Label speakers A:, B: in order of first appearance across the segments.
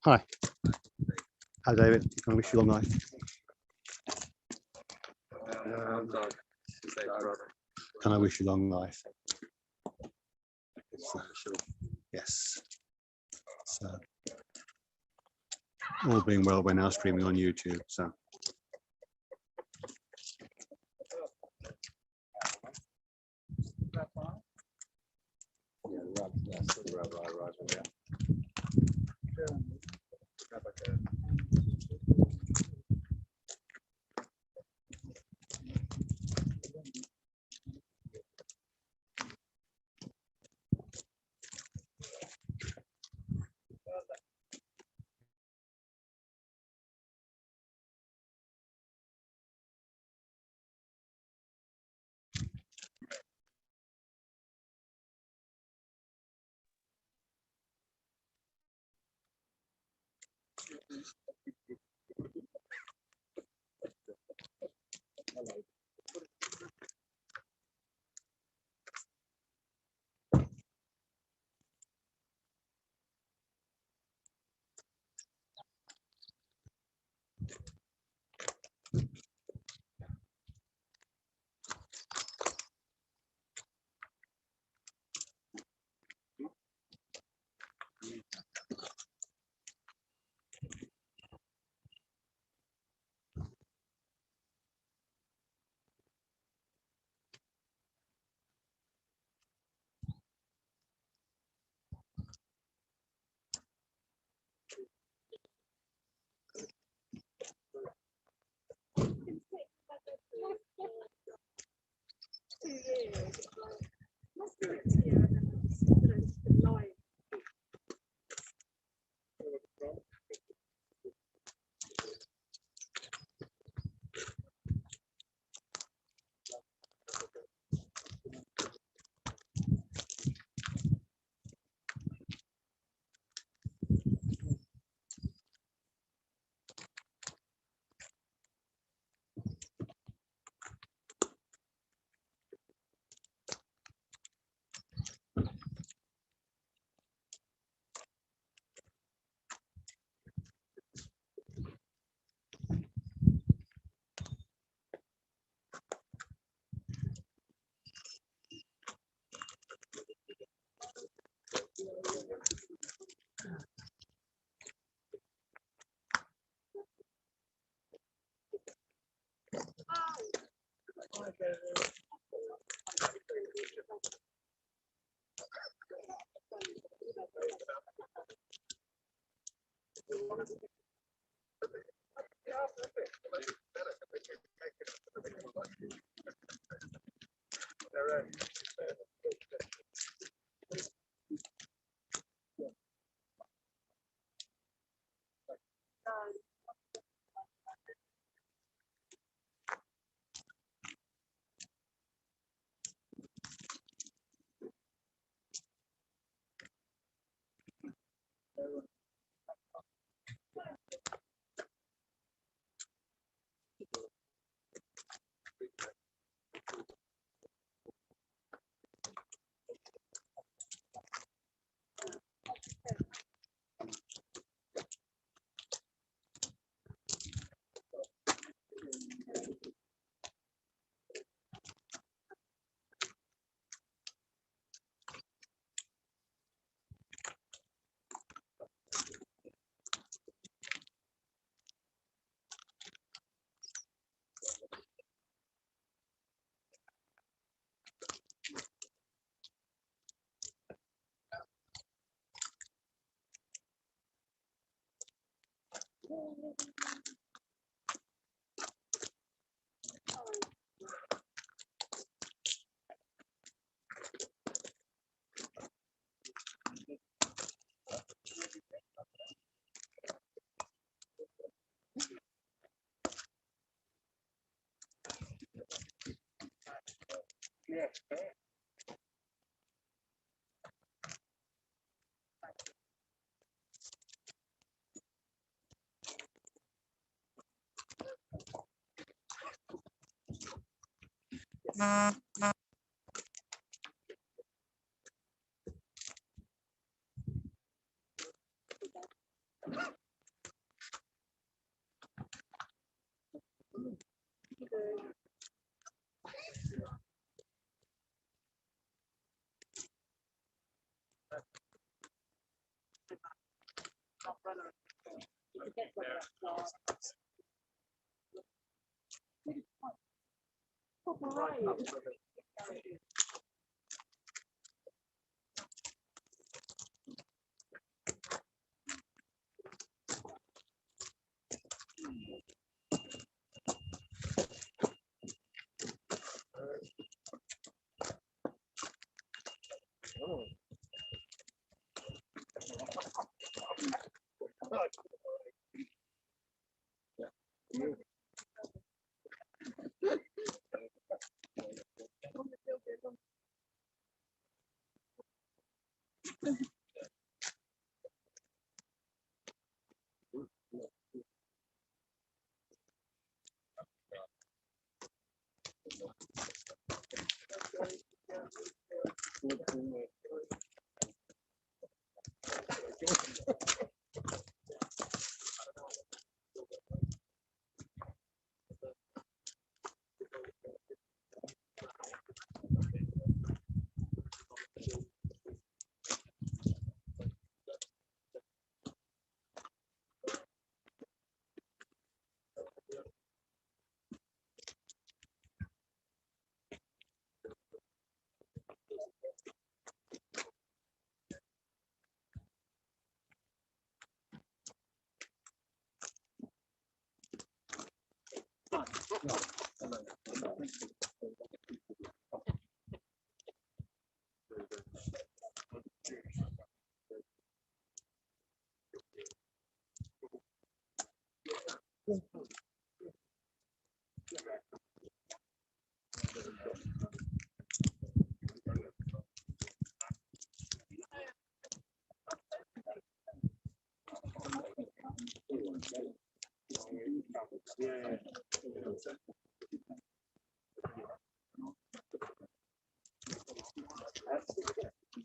A: Hi. Hi, David. I wish you long life. And I wish you long life. Yes. So, all being well, we're now streaming on YouTube. So.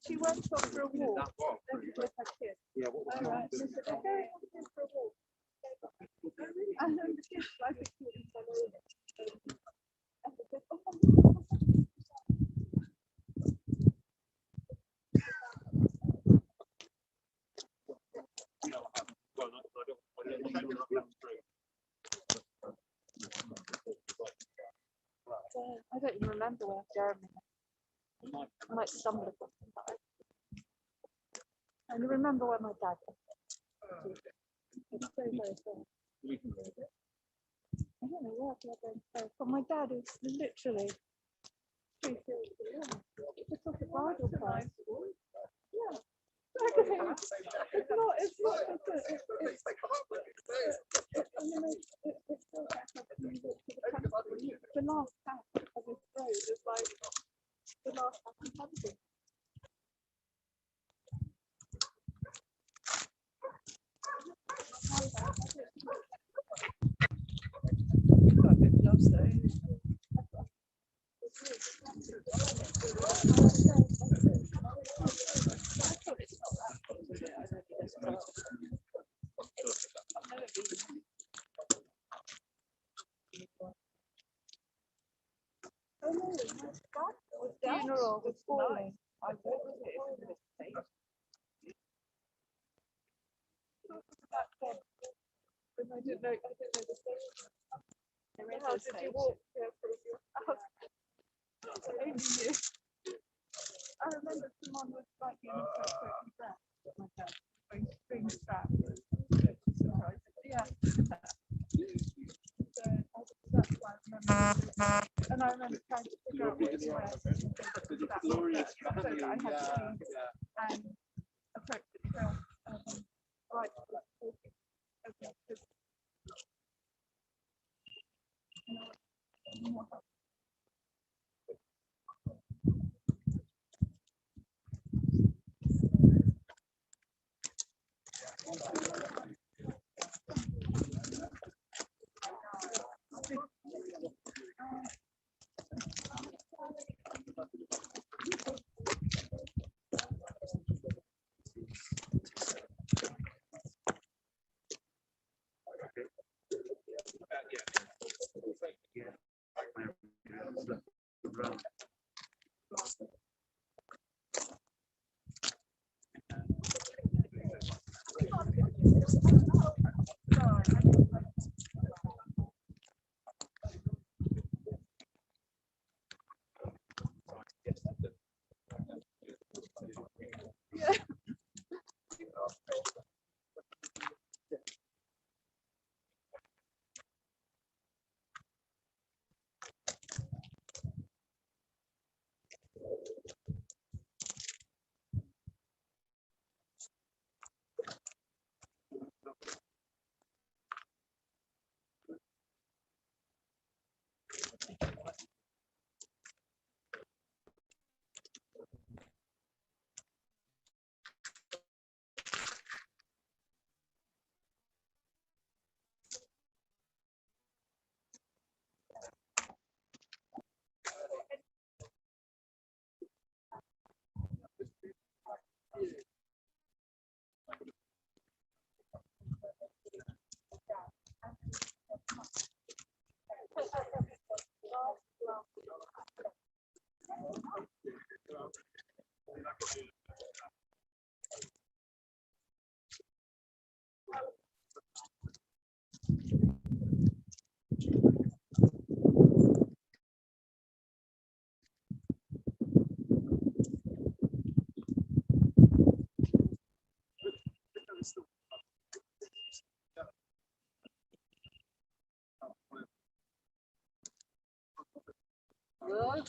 B: She went off for a walk with her kids. Yeah, what was right. She said, they're going off for a walk. And then the kids like a kid and fell over. And they said, oh, I don't even remember where Jeremy went. I might stumble across him, but I remember where my dad went. It's so very far. I don't know where they're going to go, but my dad is literally 3 fields away. It's like a bridal path. Yeah. It's not just the last house of this road is like the last house in London. Funeral was falling. I walked it in this place. I didn't know the station. How did you walk there from your house? Only you. I remember someone was like in a certain dress, my dad, wearing string straps. Yeah. That's why I remember. And I remember trying to figure out which way so that I had to and approach it myself. Right. Okay. Right.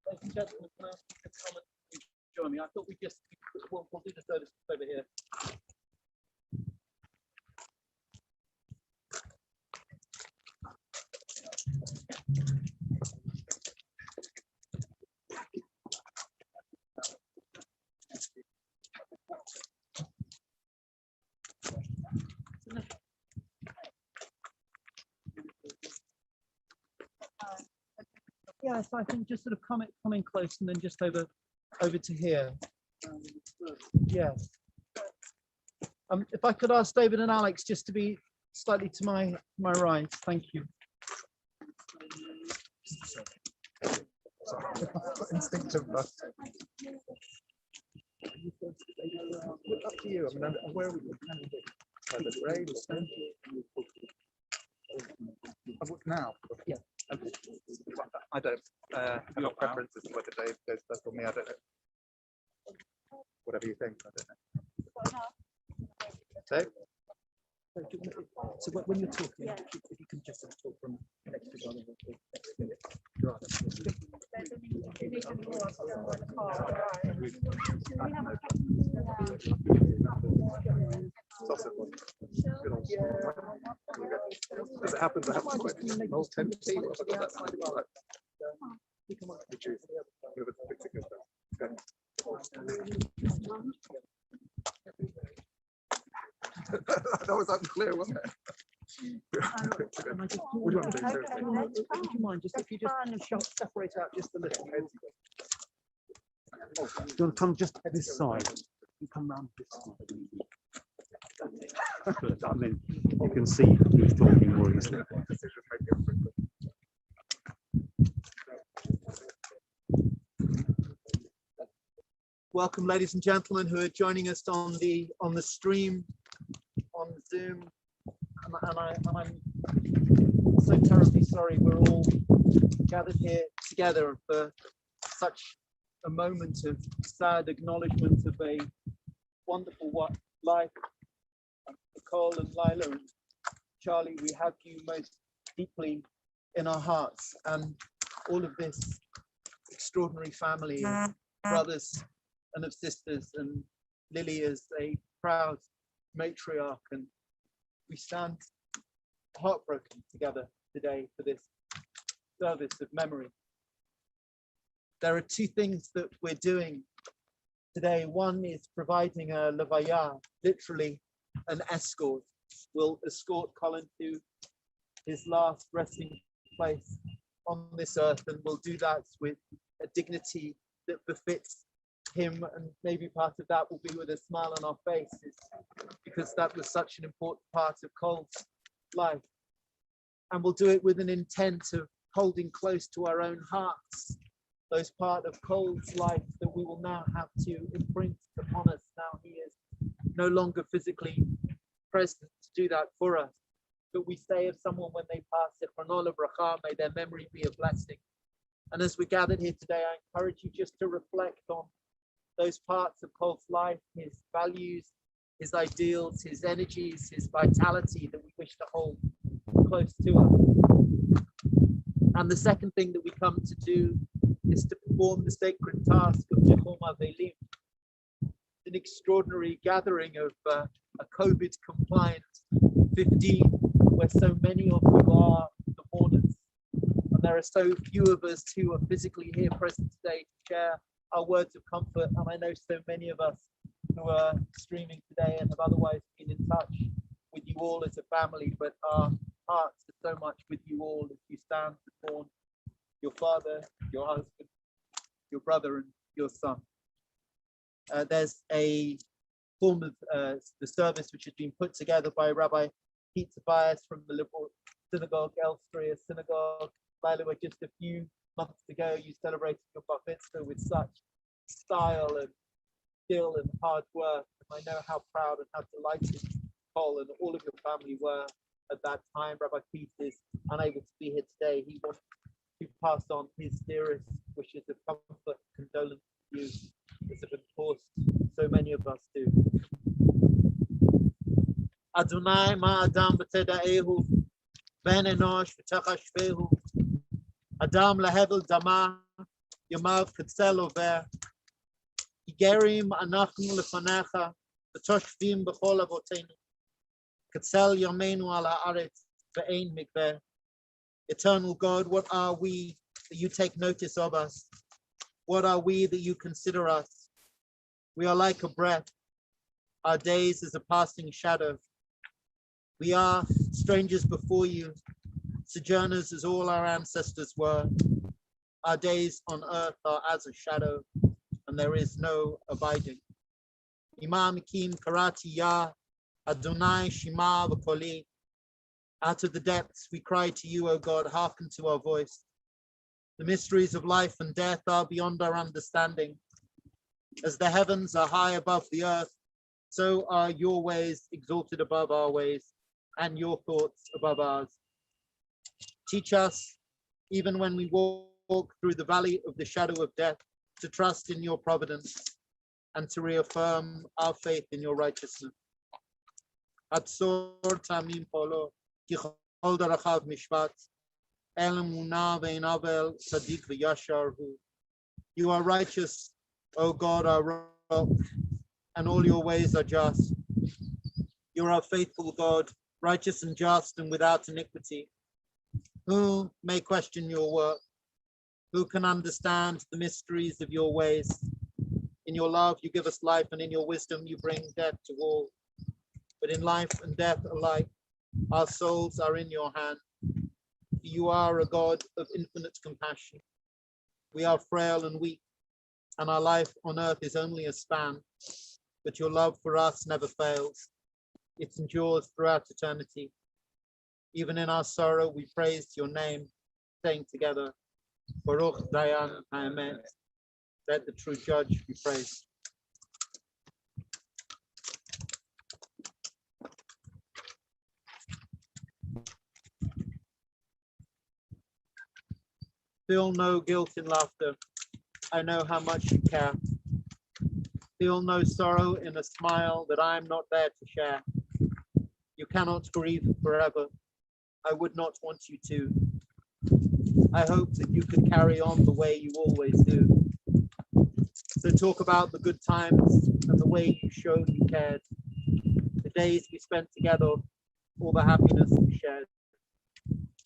C: Ladies and gentlemen, can I ask you to come and join me? I thought we'll do the service over here. Yes, I think just sort of coming close and then just over to here. Yes. If I could ask David and Alex just to be slightly to my right, thank you.
D: Instinctive. Up to you. I mean, where are we? Now?
C: Yeah.
D: I don't have got preferences to whether Dave goes first or me. I don't know. Whatever you think. I don't know. Dave?
C: So when you're talking, if you can just talk from next to one
D: Does it happen? That happens quite whole 10 feet or something like that. We choose. Okay. That was unclear, wasn't it?
C: Would you mind just if you just separate out just a little?
A: You want to come just this side? You come round this side. I mean, you can see who's talking more easily.
C: Welcome, ladies and gentlemen, who are joining us on the stream on Zoom, and I'm so terribly sorry we're all gathered here together for such a moment of sad acknowledgement of a wonderful life. Colin, Lila, and Charlie, we have you most deeply in our hearts, and all of this extraordinary family of brothers and of sisters, and Lily is a proud matriarch, and we stand heartbroken together today for this service of memory. There are two things that we're doing today. One is providing a levaya, literally an escort. We'll escort Colin to his last resting place on this earth, and we'll do that with a dignity that befits him, and maybe part of that will be with a smile on our faces, because that was such an important part of Cole's life. And we'll do it with an intent of holding close to our own hearts those part of Cole's life that we will now have to imprint upon us. Now he is no longer physically present to do that for us, but we say of someone when they pass, may their memory be a blessing. And as we gathered here today, I encourage you just to reflect on those parts of Cole's life, his values, his ideals, his energies, his vitality that we wish to hold close to us. And the second thing that we come to do is to perform the sacred task of Nichum Avelim, an extraordinary gathering of a COVID compliant 15, where so many of you are the mourners. And there are so few of us who are physically here present today to share our words of comfort. And I know so many of us who are streaming today and have otherwise been in touch with you all as a family, but our hearts are so much with you all as you stand to mourn your father, your husband, your brother, and your son. There's a form of the service which has been put together by Rabbi Pete Tobias from the Liberal Synagogue, Elstree Synagogue. Lila, just a few months ago, you celebrated your bar mitzvah with such style and skill and hard work. And I know how proud and how delighted Colin and all of your family were at that time. Rabbi Pete is unable to be here today. He wants to pass on his dearest wishes of comfort and condolence to you, as of course so many of us do. Adonai ma adam b'teda'ehu ben enosh v'tachashvehu Adam lehevel dama yamav ketzel over Igerim anachnu lefanecha v'toshvim b'chol avotenu ketzel yameinu al haaretz ve'ein mikveh. Eternal God, what are we that you take notice of us? What are we that you consider us? We are like a breath. Our days is a passing shadow. We are strangers before you, sojourners as all our ancestors were. Our days on earth are as a shadow, and there is no abiding. Imam Kim Karati Ya Adonai Shema V'Koli. Out of the depths we cry to you, O God, hearken to our voice. The mysteries of life and death are beyond our understanding. As the heavens are high above the earth, so are your ways exalted above our ways, and your thoughts above ours. Teach us, even when we walk through the valley of the shadow of death, to trust in your providence and to reaffirm our faith in your righteousness. Atzor tamim polo, ki chol darachav mishpat, el emunah ve'en avel tzaddik v'yashar hu. You are righteous, O God, our rock, and all your ways are just. You are our faithful God, righteous and just and without iniquity. Who may question your work? Who can understand the mysteries of your ways? In your love, you give us life, and in your wisdom, you bring death to all. But in life and death alike, our souls are in your hand. You are a God of infinite compassion. We are frail and weak, and our life on earth is only a span. But your love for us never fails. It endures throughout eternity. Even in our sorrow, we praise your name, saying together, Baruch Dayan Ha'emet. Let the true judge be praised. Feel no guilt in laughter. I know how much you care. Feel no sorrow in a smile that I am not there to share. You cannot grieve forever. I would not want you to. I hope that you could carry on the way you always do. So talk about the good times and the way you showed you cared. The days we spent together, all the happiness we shared.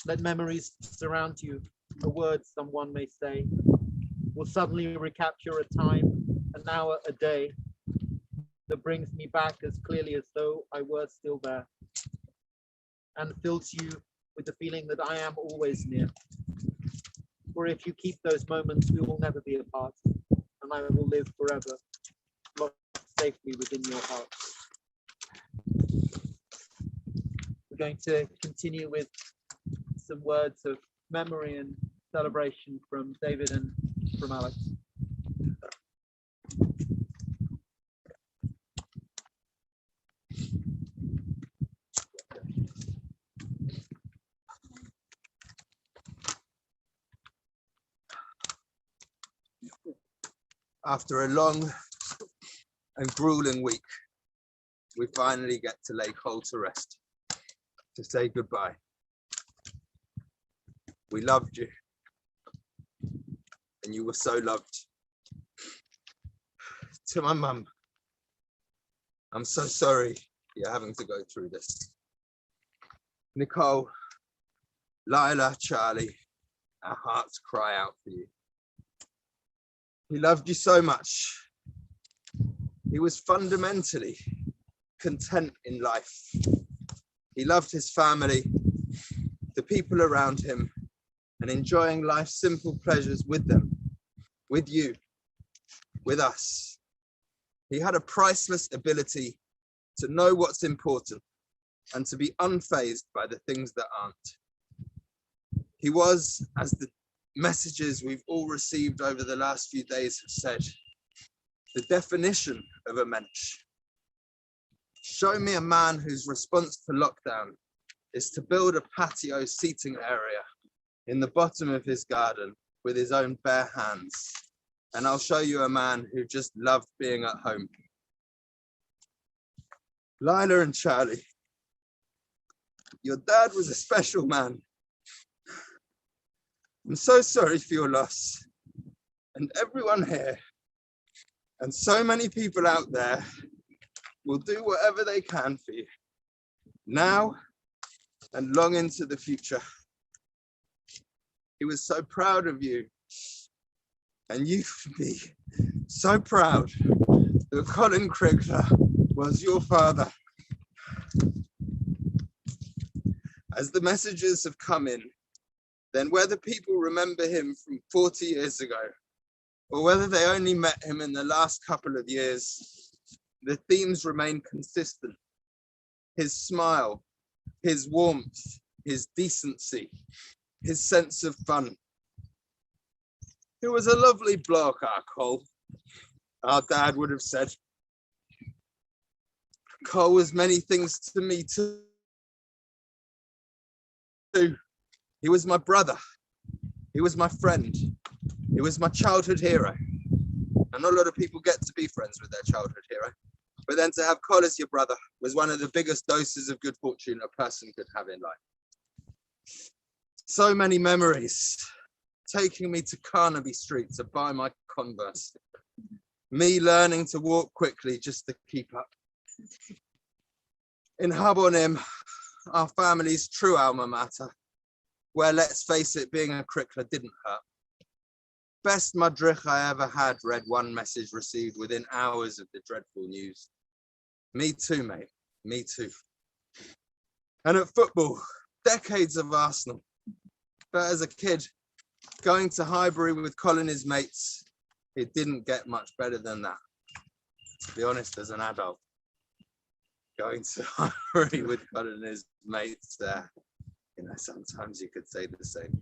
C: Let memories surround you, a word someone may say, will suddenly recapture a time, an hour, a day that brings me back as clearly as though I were still there, and fills you with the feeling that I am always near. For if you keep those moments, we will never be apart, and I will live forever, locked safely within your heart. We're going to continue with some words of memory and celebration from David and from Alex.
E: After a long and grueling week, we finally get to lay Cole to rest, to say goodbye. We loved you and you were so loved. To my mum, I'm so sorry you're having to go through this. Nicole, Lila, Charlie, our hearts cry out for you. He loved you so much. He was fundamentally content in life. He loved his family, the people around him, and enjoying life's simple pleasures with them, with you, with us. He had a priceless ability to know what's important and to be unfazed by the things that aren't. He was, as the messages we've all received over the last few days have said, the definition of a mensch. Show me a man whose response to lockdown is to build a patio seating area in the bottom of his garden with his own bare hands. And I'll show you a man who just loved being at home. Lila and Charlie, your dad was a special man. I'm so sorry for your loss. And everyone here, and so many people out there, will do whatever they can for you, now and long into the future. He was so proud of you, and you should be so proud that Colin Krikler was your father. As the messages have come in, then whether people remember him from 40 years ago, or whether they only met him in the last couple of years, the themes remain consistent. His smile, his warmth, his decency, his sense of fun. He was a lovely bloke, our Cole, our dad would have said. Cole was many things to me too. He was my brother. He was my friend. He was my childhood hero. And not a lot of people get to be friends with their childhood hero. But then to have Cole as your brother was one of the biggest doses of good fortune a person could have in life. So many memories, taking me to Carnaby Street to buy my Converse. Me learning to walk quickly just to keep up. In Habonim, our family's true alma mater, where, let's face it, being a Krikler didn't hurt. Best madrich I ever had, read one message received within hours of the dreadful news. Me too, mate, me too. And at football, decades of Arsenal. But as a kid, going to Highbury with Colin and his mates, it didn't get much better than that. To be honest, as an adult, going to Highbury with Colin and his mates there, sometimes you could say the same.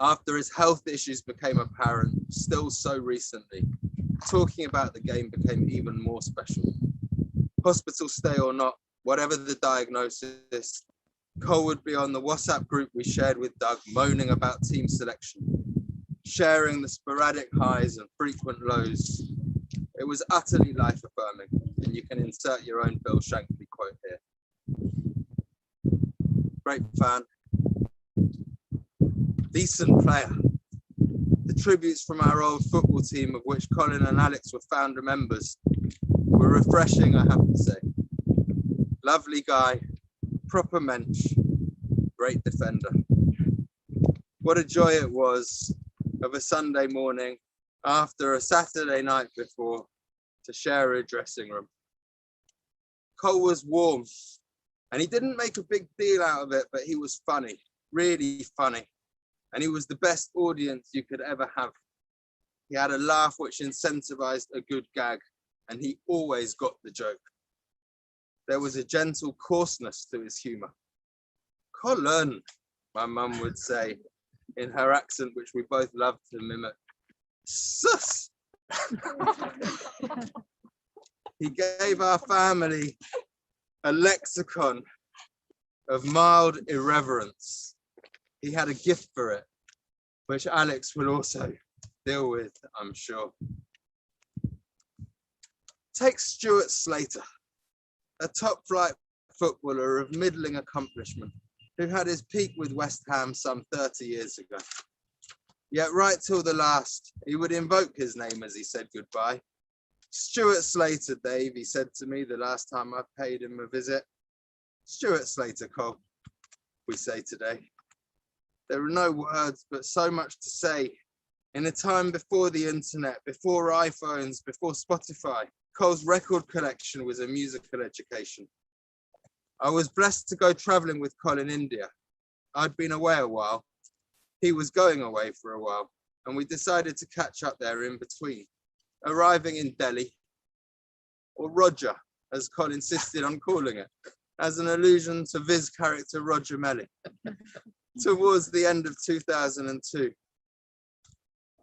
E: After his health issues became apparent, still so recently, talking about the game became even more special. Hospital stay or not, whatever the diagnosis, Cole would be on the WhatsApp group we shared with Doug, moaning about team selection, sharing the sporadic highs and frequent lows. It was utterly life-affirming, and you can insert your own Bill Shankly quote here. Great fan, decent player. The tributes from our old football team, of which Colin and Alex were founder members, were refreshing, I have to say. Lovely guy, proper mensch, great defender. What a joy it was of a Sunday morning after a Saturday night before to share a dressing room. Cole was warm, and he didn't make a big deal out of it, but he was funny, really funny. And he was the best audience you could ever have. He had a laugh which incentivized a good gag, and he always got the joke. There was a gentle coarseness to his humor. Colin, my mum would say in her accent, which we both loved to mimic. Sus! He gave our family a lexicon of mild irreverence. He had a gift for it, which Alex will also deal with, I'm sure. Take Stuart Slater, a top-flight footballer of middling accomplishment, who had his peak with West Ham some 30 years ago. Yet right till the last, he would invoke his name as he said goodbye. Stuart Slater, Dave, he said to me the last time I paid him a visit. Stuart Slater, Cole, we say today. There are no words, but so much to say. In a time before the internet, before iPhones, before Spotify, Cole's record collection was a musical education. I was blessed to go traveling with Colin in India. I'd been away a while. He was going away for a while, and we decided to catch up there in between, arriving in Delhi, or Roger, as Colin insisted on calling it, as an allusion to Viz character Roger Melly, towards the end of 2002.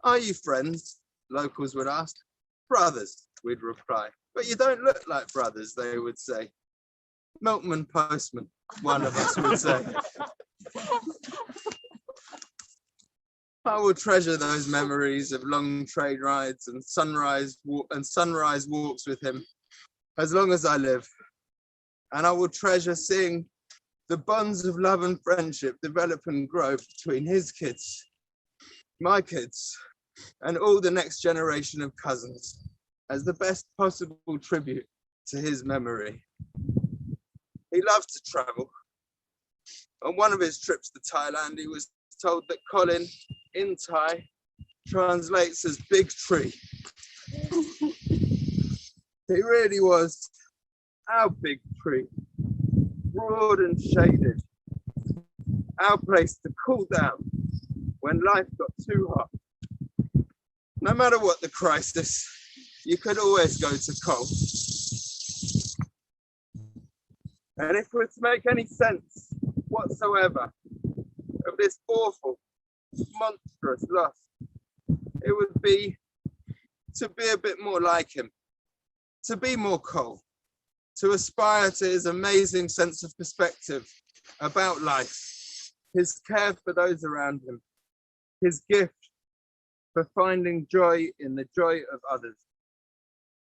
E: Are you friends? Locals would ask. Brothers, we'd reply. But you don't look like brothers, they would say. Milkman postman, one of us would say. I will treasure those memories of long trade rides and sunrise walks with him as long as I live. And I will treasure seeing the bonds of love and friendship develop and grow between his kids, my kids, and all the next generation of cousins as the best possible tribute to his memory. He loved to travel. On one of his trips to Thailand, he was told that Colin in Thai translates as big tree. He really was our big tree, broad and shaded, our place to cool down when life got too hot. No matter what the crisis, you could always go to Cole. And if we're to make any sense whatsoever of this awful, monstrous loss, it would be to be a bit more like him, to be more Cole, to aspire to his amazing sense of perspective about life, his care for those around him, his gift for finding joy in the joy of others.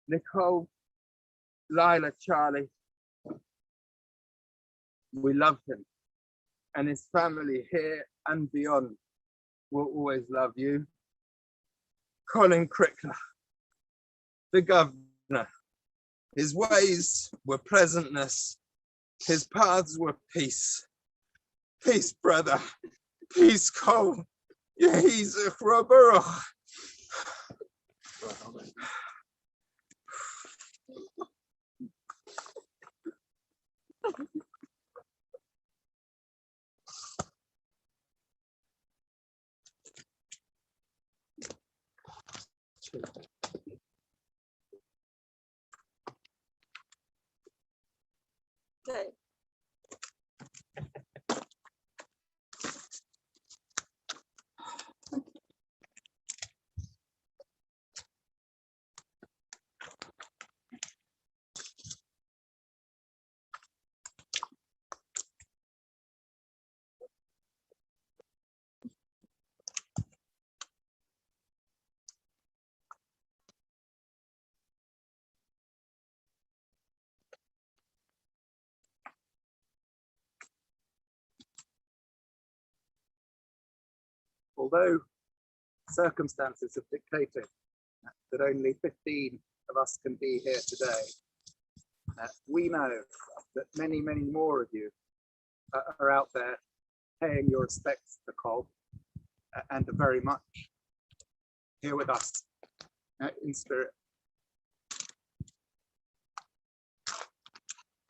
E: Nicole, Lila, Charlie, we love him, and his family here and beyond will always love you. Colin Krikler, the governor. His ways were pleasantness, his paths were peace. Peace, brother, peace, Cole. Yehi Zechra Baruch.
B: Okay.
D: Although circumstances have dictated that only 15 of us can be here today, we know that many, many more of you are out there paying your respects to Cole and are very much here with us in spirit.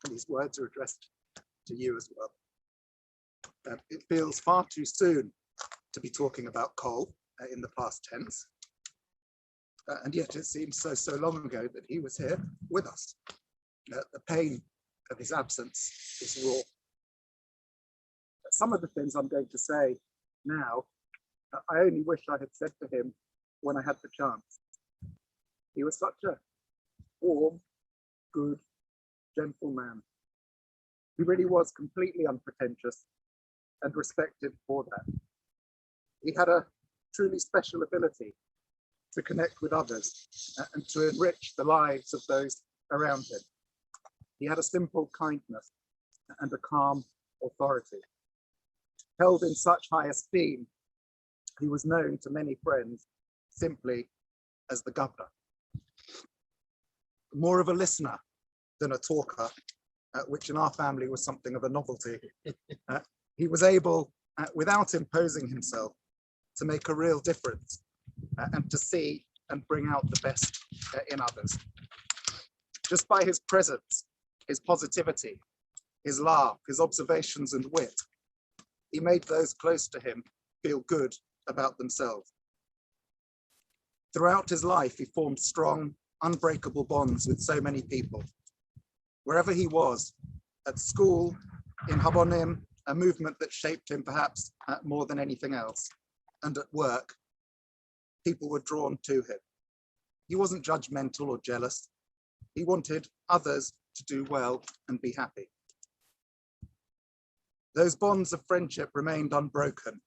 D: And these words are addressed to you as well. It feels far too soon to be talking about Cole in the past tense. And yet it seems so long ago that he was here with us. The pain of his absence is raw. Some of the things I'm going to say now, I only wish I had said to him when I had the chance. He was such a warm, good, gentle man. He really was completely unpretentious and respected for that. He had a truly special ability to connect with others and to enrich the lives of those around him. He had a simple kindness and a calm authority. Held in such high esteem He was known to many friends simply as the governor. More of a listener than a talker, which in our family was something of a novelty. He was able, without imposing himself, to make a real difference and to see and bring out the best in others. Just by his presence, his positivity, his laugh, his observations and wit, he made those close to him feel good about themselves. Throughout his life, he formed strong, unbreakable bonds with so many people. Wherever he was, at school, in Habonim, a movement that shaped him perhaps more than anything else, and at work, people were drawn to him. He wasn't judgmental or jealous. He wanted others to do well and be happy. Those bonds of friendship remained unbroken,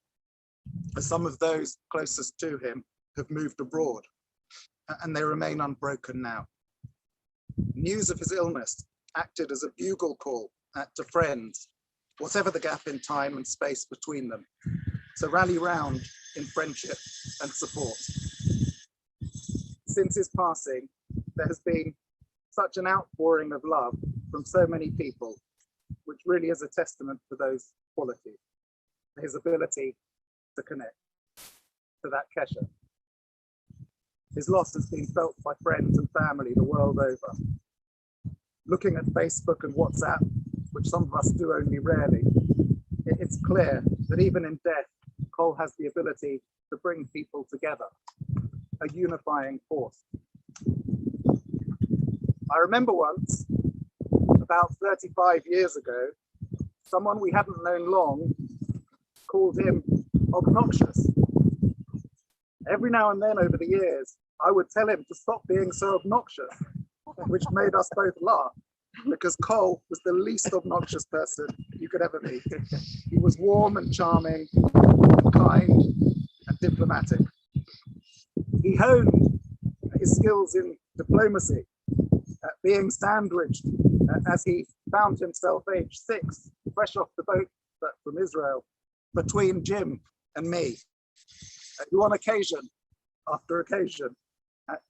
D: as some of those closest to him have moved abroad, and they remain unbroken now. News of his illness acted as a bugle call to friends, whatever the gap in time and space between them, to rally round in friendship and support. Since his passing, there has been such an outpouring of love from so many people, which really is a testament to those qualities, his ability to connect, to that kesher. His loss has been felt by friends and family the world over. Looking at Facebook and WhatsApp, which some of us do only rarely, it's clear that even in death, Cole has the ability to bring people together, a unifying force. I remember once, about 35 years ago, someone we hadn't known long called him obnoxious. Every now and then over the years, I would tell him to stop being so obnoxious, which made us both laugh, because Cole was the least obnoxious person you could ever meet. He was warm and charming, kind and diplomatic. He honed his skills in diplomacy, being sandwiched as he found himself aged 6, fresh off the boat from Israel, between Jim and me, who on occasion, after occasion,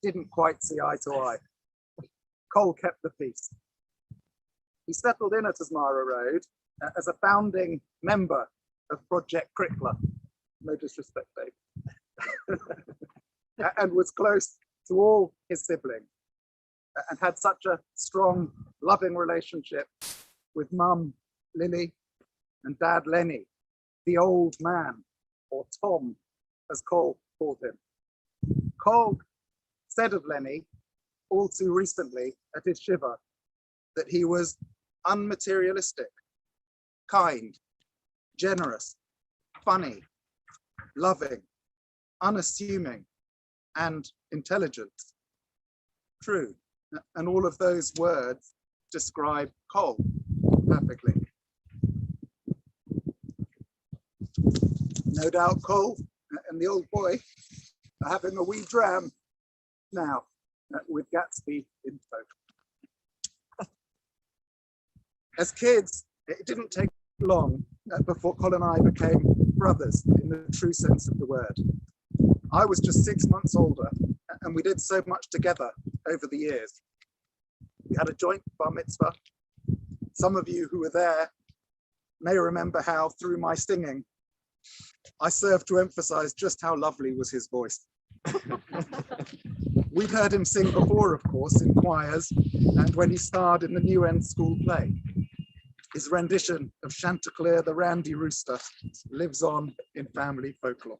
D: didn't quite see eye to eye. Cole kept the peace. He settled in at Asmara Road as a founding member of Project Krikler, no disrespect, Dave, and was close to all his siblings and had such a strong, loving relationship with Mum Lily and Dad Lenny, the old man, or Tom, as Cole called him. Cole said of Lenny, all too recently at his shiva, that he was unmaterialistic, kind, generous, funny, loving, unassuming, and intelligent. True, and all of those words describe Cole perfectly. No doubt Cole and the old boy are having a wee dram now with Gatsby in tow. As kids, it didn't take long before Colin and I became brothers in the true sense of the word. I was just 6 months older, and we did so much together over the years. We had a joint bar mitzvah. Some of you who were there may remember how, through my singing, I served to emphasize just how lovely was his voice. We'd heard him sing before, of course, in choirs, and when he starred in the New End School play. His rendition of Chanticleer the Randy Rooster lives on in family folklore.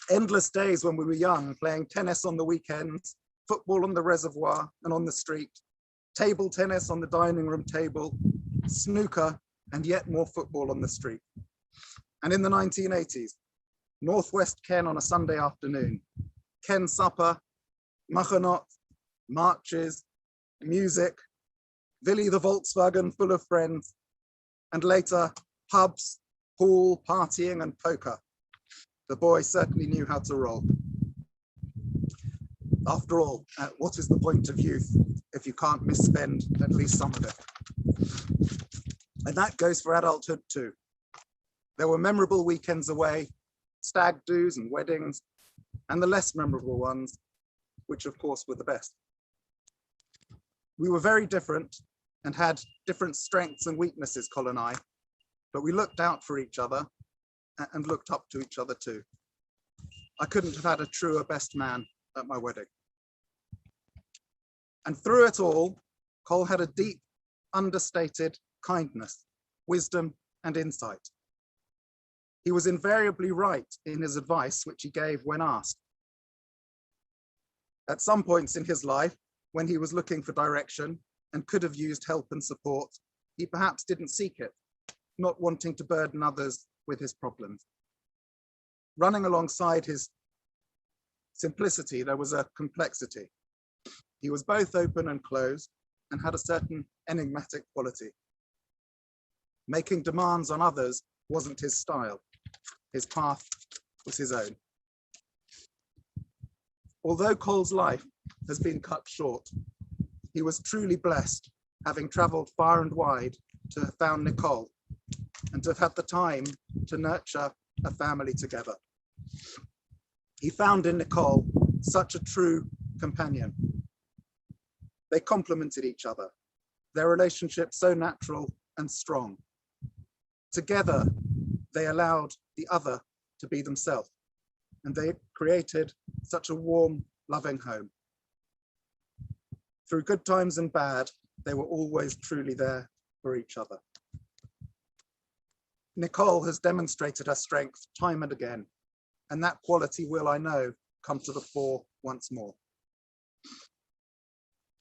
D: Endless days when we were young, playing tennis on the weekends, football on the reservoir and on the street, table tennis on the dining room table, snooker, and yet more football on the street. And in the 1980s, Northwest Ken on a Sunday afternoon, Ken supper, machanot, marches, music, Willy the Volkswagen full of friends, and later pubs, pool, partying, and poker. The boy certainly knew how to roll. After all, what is the point of youth if you can't misspend at least some of it? And that goes for adulthood too. There were memorable weekends away, stag do's and weddings, and the less memorable ones, which of course were the best. We were very different and had different strengths and weaknesses, Colin and I, but we looked out for each other and looked up to each other too. I couldn't have had a truer best man at my wedding. And through it all, Cole had a deep, understated kindness, wisdom, and insight. He was invariably right in his advice, which he gave when asked. At some points in his life, when he was looking for direction and could have used help and support, he perhaps didn't seek it, not wanting to burden others with his problems. Running alongside his simplicity, there was a complexity. He was both open and closed and had a certain enigmatic quality. Making demands on others wasn't his style. His path was his own. Although Cole's life has been cut short, he was truly blessed, having traveled far and wide to have found Nicole and to have had the time to nurture a family together. He found in Nicole such a true companion. They complemented each other, their relationship so natural and strong. Together, they allowed the other to be themselves, and they created such a warm, loving home. Through good times and bad, they were always truly there for each other. Nicole has demonstrated her strength time and again, and that quality will, I know, come to the fore once more.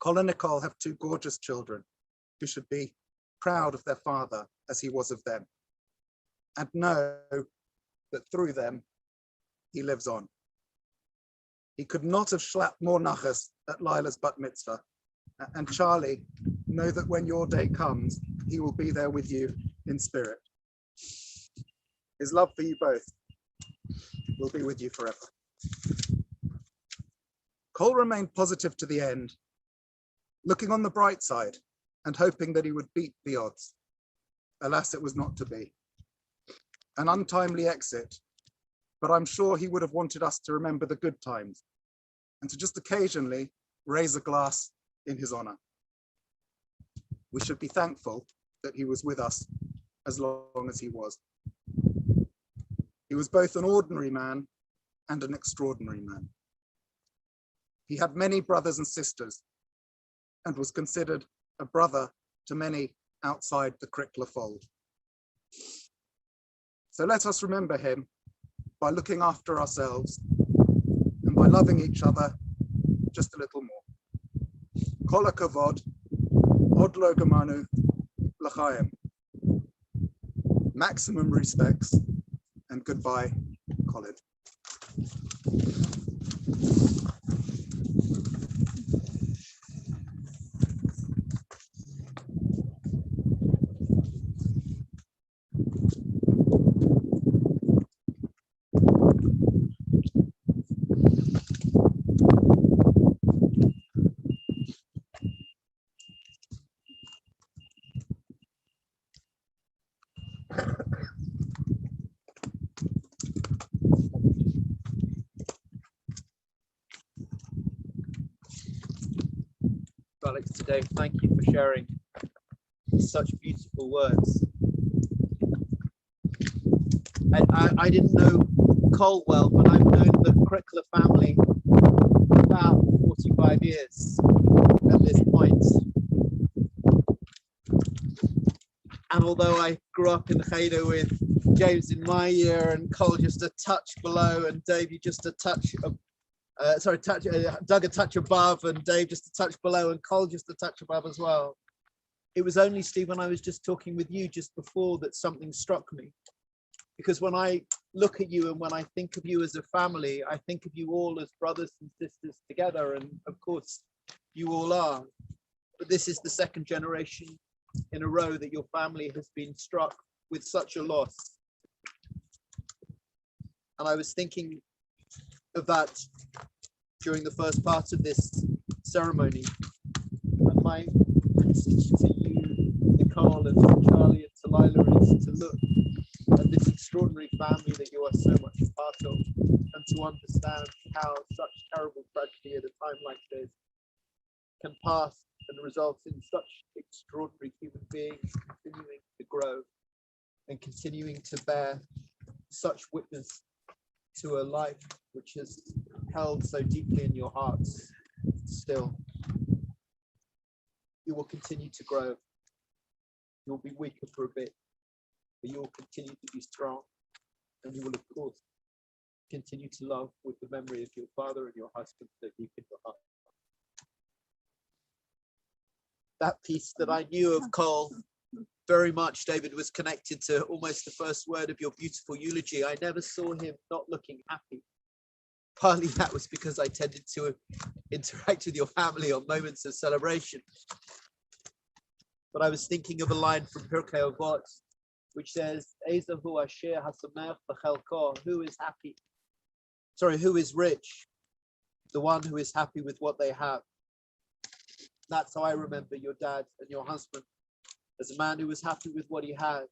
D: Colin and Nicole have two gorgeous children who should be proud of their father as he was of them, and know that through them, he lives on. He could not have slapped more nachas at Lila's bat mitzvah. And Charlie, know that when your day comes, he will be there with you in spirit. His love for you both will be with you forever. Cole remained positive to the end, looking on the bright side and hoping that he would beat the odds. Alas, it was not to be. An untimely exit, but I'm sure he would have wanted us to remember the good times and to just occasionally raise a glass in his honor. We should be thankful that he was with us as long as he was. He was both an ordinary man and an extraordinary man. He had many brothers and sisters and was considered a brother to many outside the Krikler fold. So let us remember him by looking after ourselves and by loving each other just a little more. Kol hakavod, od lo gamanu l'chaim. Maximum respects and goodbye, Colin.
C: Alex, today, thank you for sharing such beautiful words. I didn't know Cole well, but I've known the Krikler family about 45 years at this point. And although I grew up in the Cheder with James in my year and Cole just a touch below and Dave you just a touch Doug a touch above and Dave just a touch below and Cole just a touch above as well. It was only, Steve, when I was just talking with you just before that something struck me. Because when I look at you and when I think of you as a family, I think of you all as brothers and sisters together. And of course, you all are. But this is the second generation in a row that your family has been struck with such a loss. And I was thinking of that during the first part of this ceremony. And my message to you, Nicole, and to Charlie, and to Lila is to look and this extraordinary family that you are so much a part of, and to understand how such terrible tragedy at a time like this can pass and result in such extraordinary human beings continuing to grow and continuing to bear such witness to a life which is held so deeply in your hearts still. You will continue to grow. You'll be weaker for a bit, but you will continue to be strong, and you will, of course, continue to love with the memory of your father and your husband so deep in your heart. That piece that I knew of Cole very much, David, was connected to almost the first word of your beautiful eulogy. I never saw him not looking happy. Partly that was because I tended to interact with your family on moments of celebration. But I was thinking of a line from Pirkei Avot, which says, Ezehu asher hasamech b'chelko, who is happy? Sorry, who is rich? The one who is happy with what they have. That's how I remember your dad and your husband, as a man who was happy with what he had.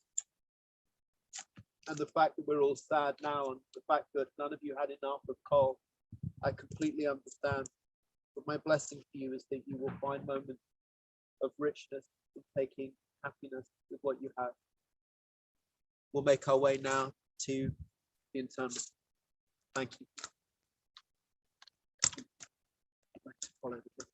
C: And the fact that we're all sad now, and the fact that none of you had enough of Cole, I completely understand. But my blessing for you is that you will find moments of richness in taking happiness with what you have. We'll make our way now to the interment. Thank you. I'd like to follow the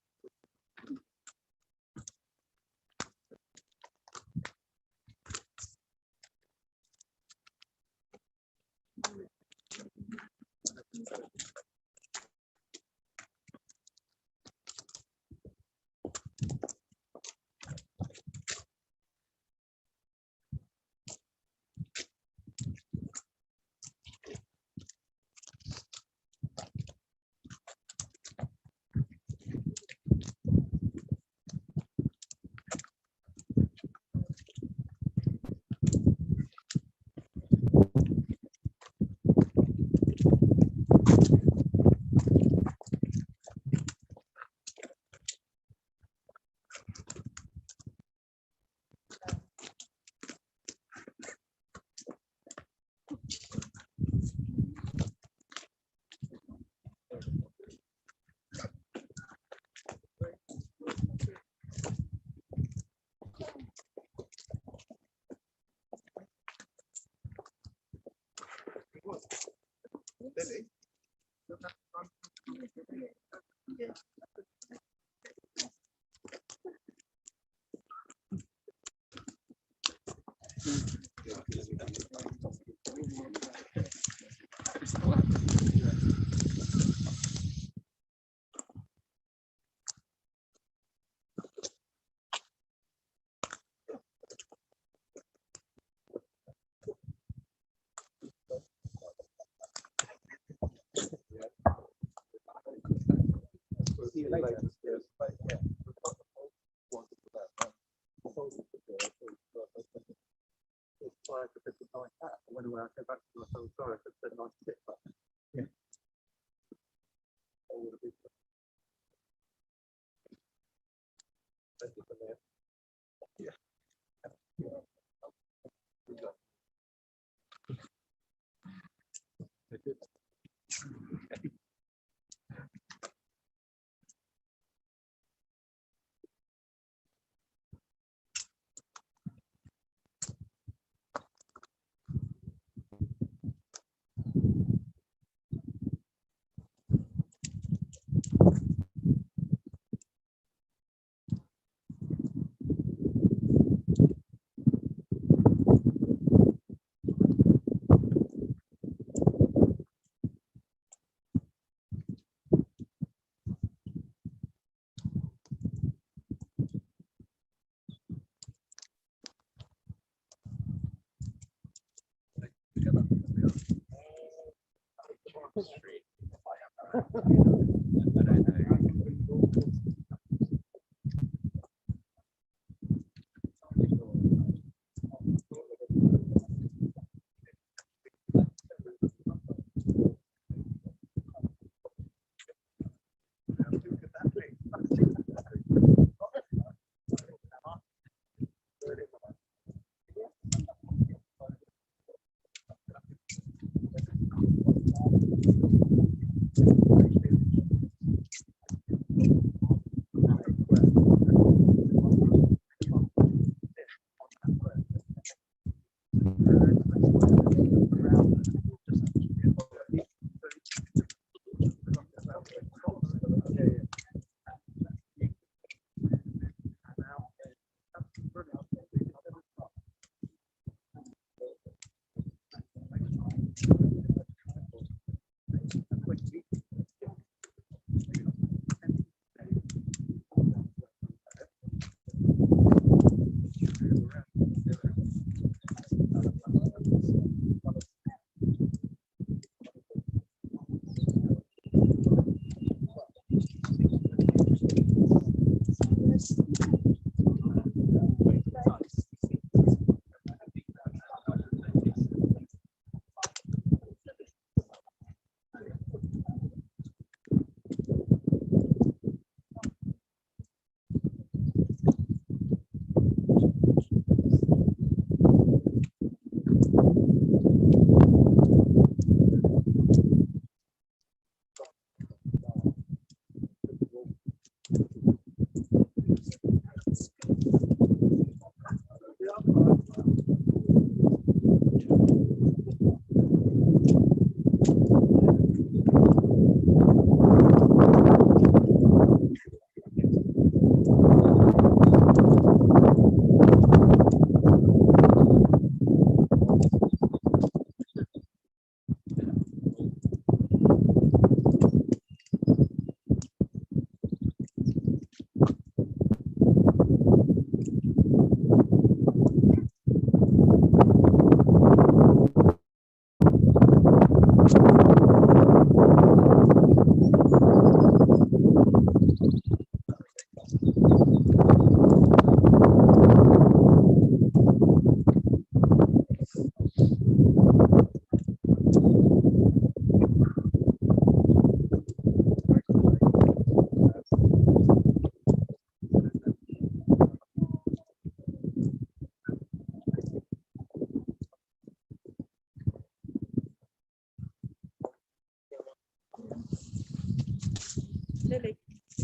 C: see you later. I went away, I came back to myself, sorry, I said 96, but yeah. Yeah.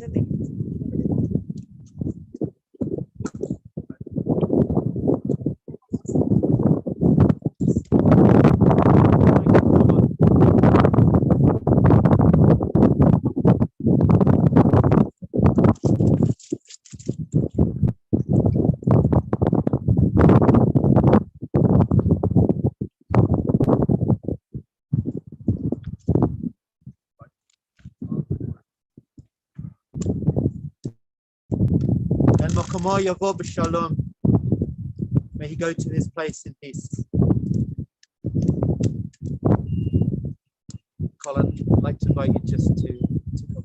B: Lily.
C: El Mokamo Yavo B'Shalom. May he go to his place in peace. Colin, I'd like to invite you just to come.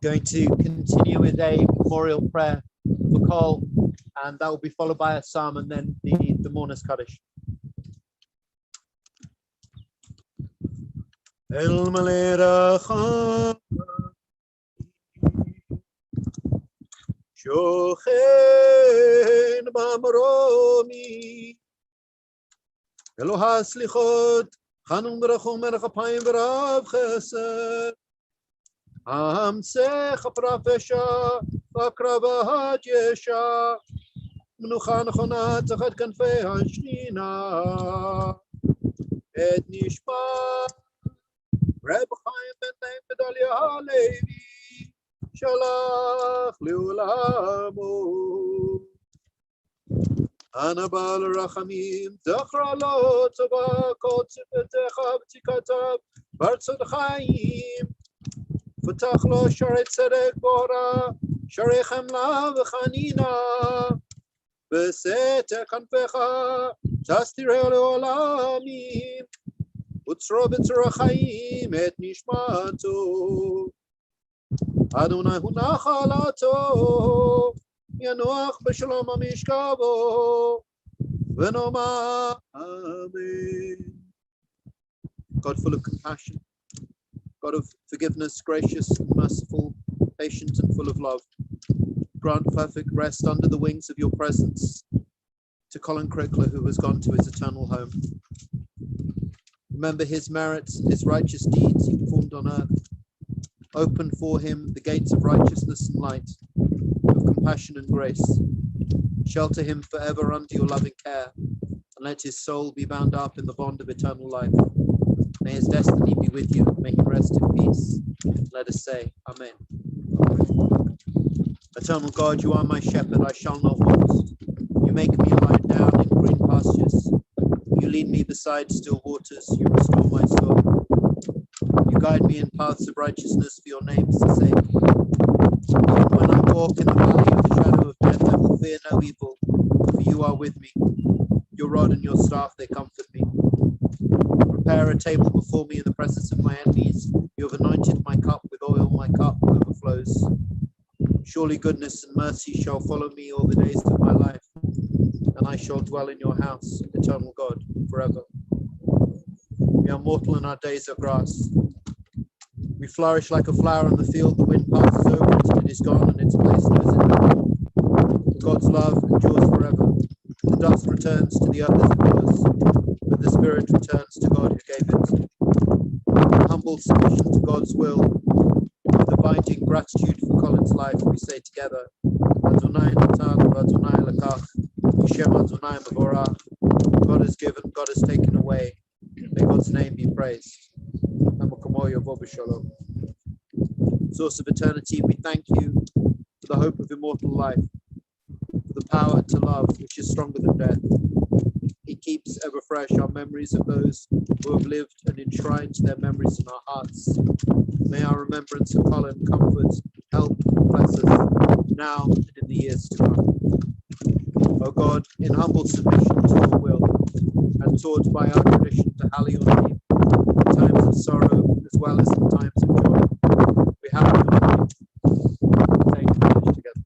C: Going to continue with a memorial prayer for Colin, and that will be followed by a psalm and then the mourner's Kaddish. El Maleracha Shochen Bamromi Eloha Slichot Chanun Berachum Melech Apayim V'Rav Chesed Amsech Aprafesha Vakrava Jesha Menucha Nechona Tzachad Kanfei Hashina Et Nishma Reb Chaim Ben Naim Gedalia Halevi Shalach Leulamo Anabal Rachamim Zachra Lo Tzava Kol Tzivtecha V'Tikatav Bartzot Chaim Futach Lo Sharei Tzedek Bora Sharei Chemla V'Chanina V'Seter Kanfecha Tastirei Leolamim Utzro B'Tzora Chaim Et Nishmato Adonai Hu Nachalato Yanuach B'Shalom HaMishkavo V'Noma Amen. God full of compassion, God of forgiveness, gracious and merciful, patient and full of love, grant perfect rest under the wings of your presence to Colin Krikler, who has gone to his eternal home. Remember his merits, his righteous deeds he performed on earth. Open for him the gates of righteousness and light, of compassion and grace. Shelter him forever under your loving care, and let his soul be bound up in the bond of eternal life. May his destiny be with you. May he rest in peace. Let us say, Amen. Eternal God, you are my shepherd, I shall not want. You make me lie down in green pastures. You lead me beside still waters. You restore my soul. You guide me in paths of righteousness for your name's sake. Even when I walk in the valley of the shadow of death, I will fear no evil, for you are with me. Your rod and your staff, they comfort me. Prepare a table before me in the presence of my enemies. You have anointed my cup with oil, my cup overflows. Surely goodness and mercy shall follow me all the days of my life, and I shall dwell in your house, eternal God, forever. We are mortal and our days are grass. We flourish like a flower in the field. The wind passes over it and it is gone, and its place knows it not. God's love endures forever. The dust returns to the earth as it was, but the spirit returns to God who gave it. In humble submission to God's will, with abiding gratitude for Colin's life, we say together, Adonai natan v'Adonai lakach, Yishem Adonai mevorach. God has given, God has taken away. May God's name be praised. Source of eternity, we thank you for the hope of immortal life, for the power to love, which is stronger than death. It keeps ever fresh our memories of those who have lived and enshrined their memories in our hearts. May our remembrance of Colin comfort, help, bless us now and in the years to come. O God, in humble submission to your will, and taught by our tradition to hallow your name, in times of sorrow as well as in times of joy, we have to say finish together.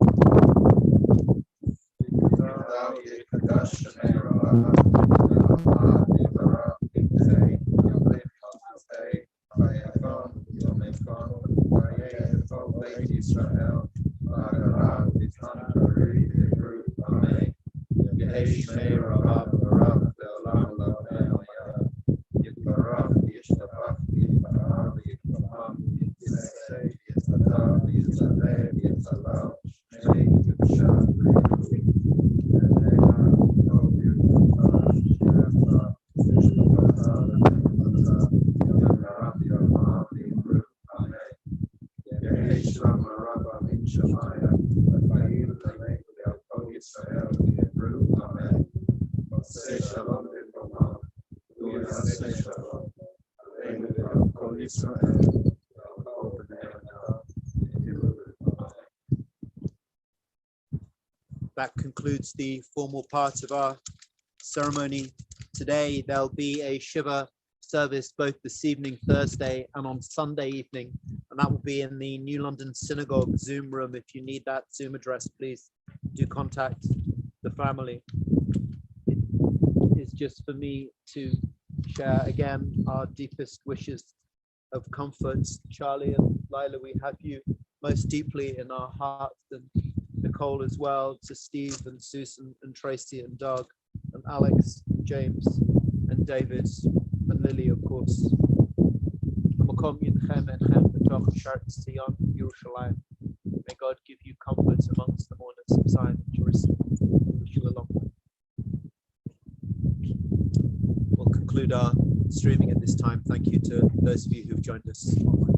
C: That concludes the formal part of our ceremony today. There'll be a Shiva service both this evening, Thursday, and on Sunday evening, and that will be in the New London Synagogue Zoom room. If you need that Zoom address, please do contact the family. It is just for me to share again our deepest wishes of comfort. Charlie and Lila, we have you most deeply in our hearts, and Nicole as well, to Steve and Susan and Tracy and Doug and Alex, James and David and Lily, of course. May God give you comfort amongst the mourners of Zion and Jerusalem. Wish you a long way. We'll conclude our streaming at this time. Thank you to those of you who've joined us online.